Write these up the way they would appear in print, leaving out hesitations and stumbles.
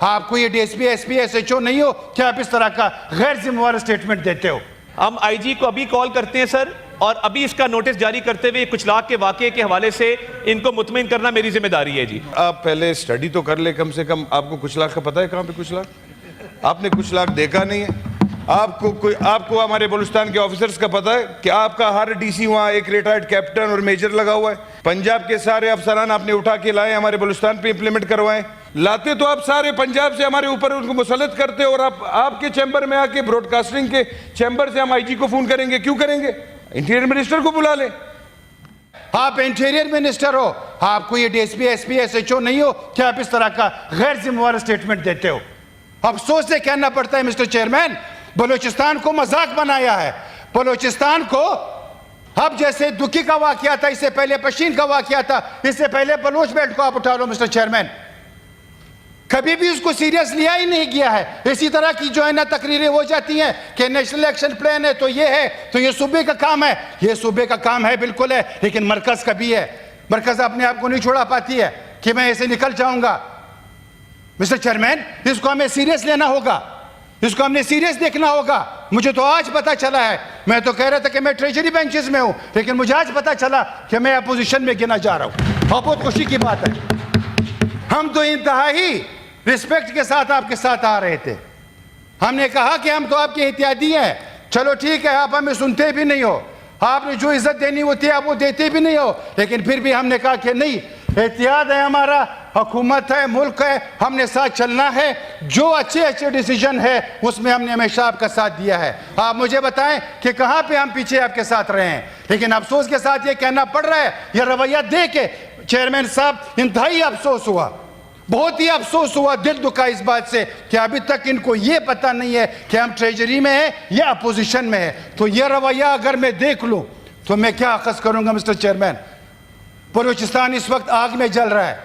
आपको ये DSP SP SHO नहीं हो कि आप इस तरह का गैर जिम्मेवार स्टेटमेंट देते हो। हम आईजी को अभी कॉल करते हैं सर, और अभी इसका नोटिस जारी करते हुए कुछ लाख के वाक़े के हवाले से इनको मुतमिन करना मेरी जिम्मेदारी है जी। आप पहले स्टडी तो कर ले कम से कम। आपको कुछ लाख का पता है कहाँ पे कुछ लाख? आपने कुछ लाख देखा नहीं है। आपको हमारे बलूचिस्तान के ऑफिसर्स का पता है कि आपका हर डीसी वहाँ एक रिटायर्ड कैप्टन और मेजर लगा हुआ है। पंजाब के सारे अफसरान आपने उठा के लाए, हमारे बलूचिस्तान पे इंप्लीमेंट करवाएं। लाते तो आप सारे पंजाब से हमारे ऊपर उनको मुसल्लत करते हो, और आपके चैम्बर में आके ब्रॉडकास्टिंग के चैम्बर से हम आईजी को फोन करेंगे। क्यों करेंगे? इंटीरियर मिनिस्टर को बुला ले। आप इंटीरियर मिनिस्टर हो, आपको ये डीएसपी एसपी एसएचओ नहीं हो कि आप इस तरह का गैर जिम्मेवार स्टेटमेंट देते हो। अफसोस से कहना पड़ता है मिस्टर चेयरमैन, बलूचिस्तान को मजाक बनाया है। बलूचिस्तान को अब जैसे दुखी का वाकया था, इससे पहले पशीन का वाकया था, इससे पहले बलूच बेल्ट को आप उठा लो मिस्टर चेयरमैन, कभी भी उसको सीरियस लिया ही नहीं गया है। इसी तरह की जो है ना तकरीरें हो जाती हैं कि नेशनल एक्शन प्लान है तो ये है, तो ये सूबे का काम है। ये सूबे का काम है बिल्कुल है, लेकिन मरकज का भी है। मरकज अपने आप को नहीं छोड़ा पाती है कि मैं ऐसे निकल जाऊंगा। मिस्टर चेयरमैन, इसको हमें सीरियस लेना होगा, इसको हमने सीरियस देखना होगा। मुझे तो आज पता चला है, मैं तो कह रहा था कि मैं ट्रेजरी बेंचेस में हूं, लेकिन मुझे आज पता चला कि मैं अपोजिशन में गिना जा रहा हूं, और बहुत खुशी की बात है। हम तो इंतहाई रिस्पेक्ट के साथ आपके साथ आ रहे थे। हमने कहा कि हम तो आपके एहतियाती हैं, चलो ठीक है, आप हमें सुनते भी नहीं हो, आपने जो इज्जत देनी होती है आप वो देते भी नहीं हो, लेकिन फिर भी हमने कहा कि नहीं, एहतियात है हमारा, हुकूमत है, मुल्क है, हमने साथ चलना है। जो अच्छे अच्छे डिसीजन है उसमें हमने हमेशा आपका साथ दिया है। आप मुझे बताएं कि कहाँ पे हम पीछे आपके साथ रहे हैं। लेकिन अफसोस के साथ ये कहना पड़ रहा है, यह रवैया देख के चेयरमैन साहब इंतहाई अफसोस हुआ, बहुत ही अफसोस हुआ, दिल दुखा इस बात से कि अभी तक इनको ये पता नहीं है कि हम ट्रेजरी में हैं या अपोजिशन में है। तो ये रवैया अगर मैं देख लूँ तो मैं क्या अखज़ करूँगा मिस्टर चेयरमैन। बलूचिस्तान इस वक्त आग में जल रहा है।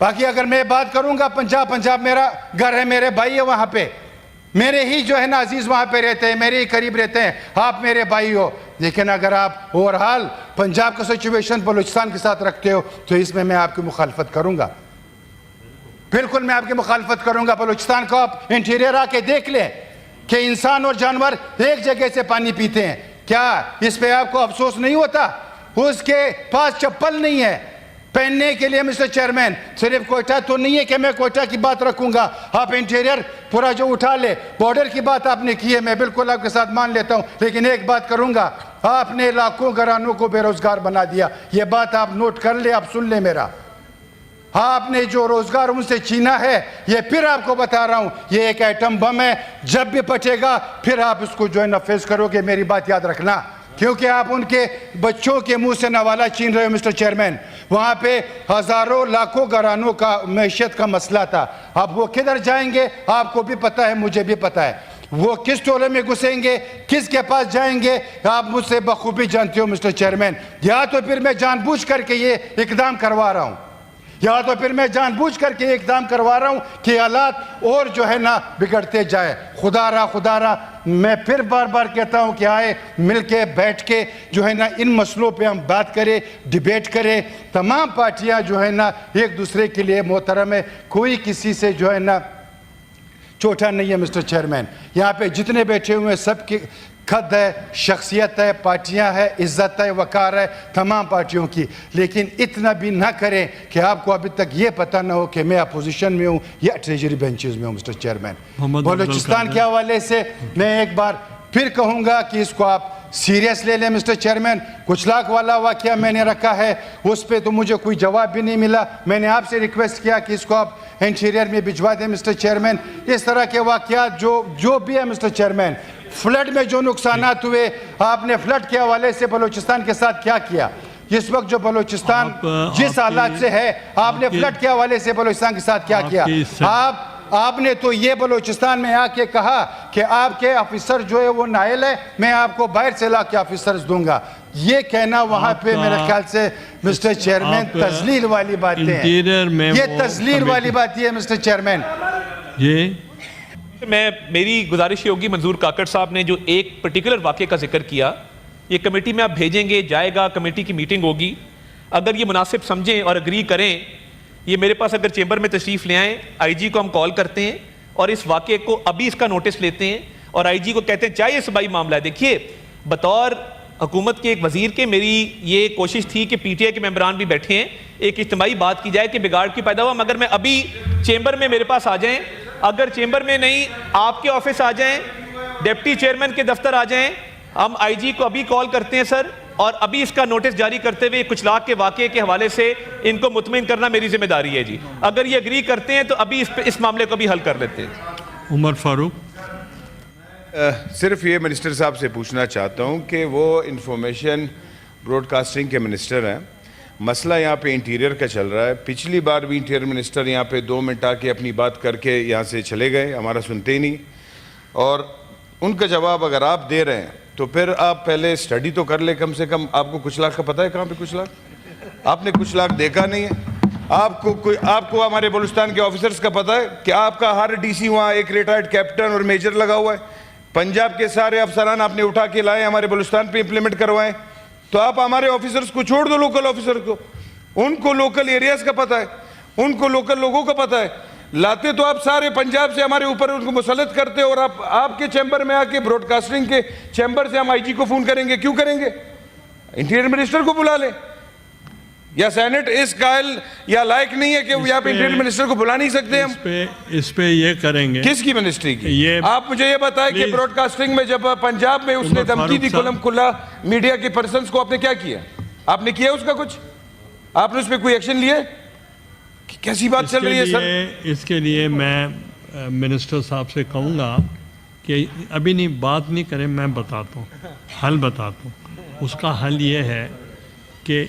बाकी अगर मैं बात करूँगा पंजाब मेरा घर है, मेरे भाई है वहाँ पे, मेरे ही जो है ना अजीज़ वहाँ पे रहते हैं, मेरे ही करीब रहते हैं, आप मेरे भाई हो। लेकिन अगर आप ओवरऑल पंजाब का सिचुएशन बलूचिस्तान के साथ रखते हो तो इसमें मैं आपकी मुखालफत करूँगा, बिल्कुल मैं आपकी मुखालफत करूँगा। बलूचिस्तान को आप इंटीरियर आके देख लें कि इंसान और जानवर एक जगह से पानी पीते हैं। क्या इस पे आपको अफसोस नहीं होता? उसके पास चप्पल नहीं है पहनने के लिए मिस्टर चेयरमैन। सिर्फ कोयटा तो नहीं है कि मैं कोयटा की बात रखूंगा, आप इंटीरियर पूरा जो उठा ले, बॉर्डर की बात आपने की है, मैं बिल्कुल आपके साथ मान लेता हूं, लेकिन एक बात करूंगा, आपने लाखों घरानों को बेरोजगार बना दिया। ये बात आप नोट कर ले, आप सुन ले मेरा। आपने जो रोजगार उनसे छीना है, ये फिर आपको बता रहा हूं, ये एक एटम बम है, जब भी फटेगा फिर आप इसको जो है ना फेस करोगे, मेरी बात याद रखना। क्योंकि आप उनके बच्चों के मुंह से नवाला छीन रहे हो मिस्टर चेयरमैन। वहाँ पे हजारों लाखों घरानों का मैशियत का मसला था, अब वो किधर जाएंगे आपको भी पता है, मुझे भी पता है। वो किस टोले में घुसेंगे, किसके पास जाएंगे, आप मुझसे बखूबी जानते हो मिस्टर चेयरमैन। या तो फिर मैं जानबूझ करके ये इकदाम करवा रहा हूँ, या तो फिर मैं जानबूझ करके इकदाम करवा रहा हूँ कि हालात और जो है ना बिगड़ते जाए। खुदारा मैं फिर बार बार कहता हूँ कि आए मिलके बैठ के जो है ना इन मसलों पे हम बात करें, डिबेट करें। तमाम पार्टियाँ जो है ना एक दूसरे के लिए मोहतरम है, कोई किसी से जो है ना छोटा नहीं है मिस्टर चेयरमैन। यहाँ पे जितने बैठे हुए हैं सबकी खद है, शख्सियत है, पार्टियां है, इज्जत है, वकार है तमाम पार्टियों की। लेकिन इतना भी ना करें कि आपको अभी तक ये पता ना हो कि मैं अपोजिशन में हूँ या ट्रेजरी बेंचेस में हूँ मिस्टर चेयरमैन। बलूचिस्तान के हवाले से मैं एक बार फिर कहूँगा कि इसको आप सीरियस ले लें मिस्टर चेयरमैन। कुछ लाख वाला वाकया मैंने रखा है, उस पर तो मुझे कोई जवाब भी नहीं मिला। मैंने आपसे रिक्वेस्ट किया कि इसको आप इंटीरियर में भिजवा दें मिस्टर चेयरमैन। इस तरह के वाकयात जो भी है मिस्टर चेयरमैन, फ्लड में जो नुकसानात हुए, आपने फ्लड के हवाले से बलूचिस्तान के साथ क्या किया? इस वक्त जो बलूचिस्तान जिस हालात से है, आपने फ्लड के हवाले से बलूचिस्तान के साथ क्या किया? आपने तो ये बलूचिस्तान में आके कहा कि आपके ऑफिसर जो है वो नायल है, मैं आपको बाहर से ला के ऑफिसर्स दूंगा। ये कहना वहां पे मेरे ख्याल से मिस्टर चेयरमैन तजलील वाली बातें हैं, ये तजलील वाली बात है मिस्टर चेयरमैन। मेरी गुजारिश ये होगी, मंजूर काकड़ साहब ने जो एक पर्टिकुलर वाक़े का जिक्र किया, ये कमेटी में आप भेजेंगे, जाएगा, कमेटी की मीटिंग होगी। अगर ये मुनासिब समझें और अग्री करें یہ میرے پاس اگر چیمبر میں تشریف لے آئیں, آئی جی کو ہم کال کرتے ہیں اور اس واقعے کو ابھی اس کا نوٹس لیتے ہیں اور آئی جی کو کہتے ہیں چاہیے صوبائی معاملہ ہے. دیکھیے بطور حکومت کے ایک وزیر کے میری یہ کوشش تھی کہ پی ٹی آئی کے ممبران بھی بیٹھے ہیں, ایک اجتماعی بات کی جائے کہ بگاڑ کی پیدا ہوا, مگر میں ابھی چیمبر میں میرے پاس آ جائیں, اگر چیمبر میں نہیں آپ کے آفس آ جائیں, ڈپٹی چیئرمین کے دفتر آ جائیں, ہم آئی جی کو ابھی کال کرتے ہیں سر, اور ابھی اس کا نوٹس جاری کرتے ہوئے کچھ لاکھ کے واقعے کے حوالے سے ان کو مطمئن کرنا میری ذمہ داری ہے جی. اگر یہ اگری کرتے ہیں تو ابھی اس معاملے کو بھی حل کر لیتے ہیں. عمر فاروق. صرف یہ منسٹر صاحب سے پوچھنا چاہتا ہوں کہ وہ انفارمیشن براڈ کاسٹنگ کے منسٹر ہیں, مسئلہ یہاں پہ انٹیریئر کا چل رہا ہے. پچھلی بار بھی انٹیریئر منسٹر یہاں پہ 2 منٹ آ کے اپنی بات کر کے یہاں سے چلے گئے, ہمارا سنتے ہی نہیں, اور ان کا جواب اگر آپ دے رہے ہیں تو پھر آپ پہلے اسٹڈی تو کر لیں کم سے کم. آپ کو کچھ لاکھ کا پتہ ہے کہاں پہ کچھ لاکھ؟ آپ نے کچھ لاکھ دیکھا نہیں ہے. آپ کو ہمارے بلوچستان کے آفیسرز کا پتہ ہے کہ آپ کا ہر ڈی سی وہاں ایک ریٹائرڈ کیپٹن اور میجر لگا ہوا ہے. پنجاب کے سارے افسران آپ نے اٹھا کے لائے, ہمارے بلوچستان پہ امپلیمنٹ کروائیں. تو آپ ہمارے آفیسرز کو چھوڑ دو, لوکل آفیسر کو, ان کو لوکل ایریاز کا پتہ ہے, ان کو لوکل لوگوں کا پتہ ہے. لاتے تو آپ سارے پنجاب سے ہمارے اوپر ان کو مسلط کرتے, اور آپ کے چیمبر میں آ کے براڈ کاسٹنگ کے چیمبر سے ہم آئی جی کو فون کریں گے. کیوں کریں گے؟ انٹیریئر منسٹر کو بلا لیں, یا سینٹ اس قائل یا لائق نہیں ہے کہ یہاں پہ انٹیریئر منسٹر کو بلا نہیں سکتے ہم؟ اس پہ یہ کریں گے. کس کی منسٹری کی؟ آپ مجھے یہ بتائیں کہ براڈ کاسٹنگ میں جب پنجاب میں اس نے دھمکی دی کلم کلا میڈیا کے پرسنز کو, آپ نے کیا کیا؟ آپ نے کیا اس کا کچھ؟ آپ نے اس پہ کوئی ایکشن لیے؟ کیسی بات چل رہی ہے سر؟ اس کے لیے میں منسٹر صاحب سے کہوں گا کہ ابھی نہیں بات نہیں کریں, میں بتاتا ہوں, حل بتاتا ہوں. اس کا حل یہ ہے کہ